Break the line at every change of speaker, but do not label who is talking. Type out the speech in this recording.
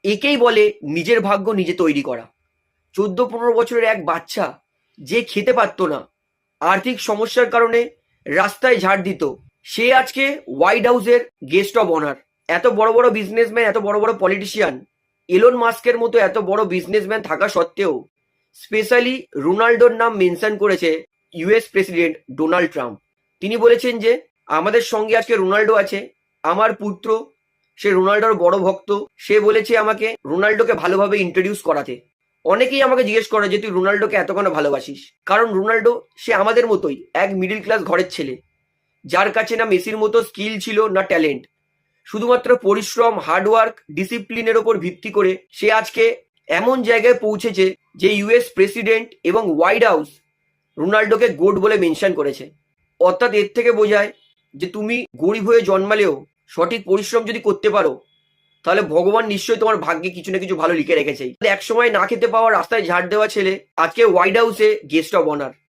একেই বলে নিজের ভাগ্য নিজে তৈরি করা। 14-15 বছরের এক বাচ্চা যে খেতে পারতো না, আর্থিক সমস্যার কারণে রাস্তায় ঝাড় দিত, সে আজকে হোয়াইট হাউসের গেস্ট অব অনার। এত বড় বড় বিজনেসম্যান, এত বড় বড় পলিটিশিয়ান, এলন মাস্কের মতো এত বড় বিজনেসম্যান থাকা সত্ত্বেও স্পেশালি রোনাল্ডোর নাম মেনশন করেছে ইউএস প্রেসিডেন্ট ডোনাল্ড ট্রাম্প। তিনি বলেছেন যে আমাদের সঙ্গে আজকে রোনাল্ডো আছে, আমার পুত্র, সে রোনাল্ডোর বড় ভক্ত। সে বলেছে আমাকে রোনাল্ডোকে ভালোভাবে ইন্ট্রোডিউস করাতে। অনেকেই আমাকে জিজ্ঞেস করে যে তুই রোনাল্ডোকে এত কেন ভালোবাসিস। কারণ রোনাল্ডো সে আমাদের মতোই এক মিডল ক্লাস ঘরের ছেলে, যার কাছে না মেসির মতো স্কিল ছিল না ট্যালেন্ট। শুধুমাত্র পরিশ্রম, হার্ডওয়ার্ক, ডিসিপ্লিনের ওপর ভিত্তি করে সে আজকে এমন জায়গায় পৌঁছেছে যে ইউএস প্রেসিডেন্ট এবং হোয়াইট হাউস রোনাল্ডোকে গোট বলে মেনশন করেছে। অর্থাৎ এর থেকে বোঝায় যে তুমি গরিব হয়ে জন্মালেও সঠিক পরিশ্রম যদি করতে পারো, তাহলে ভগবান নিশ্চয়ই তোমার ভাগ্যে কিছু না কিছু ভালো লিখে রেখেছেই। এক সময় না খেতে পাওয়া, রাস্তায় ঝাড় দেওয়া ছেলে আজকে হোয়াইট হাউসে গেস্ট অব অনার।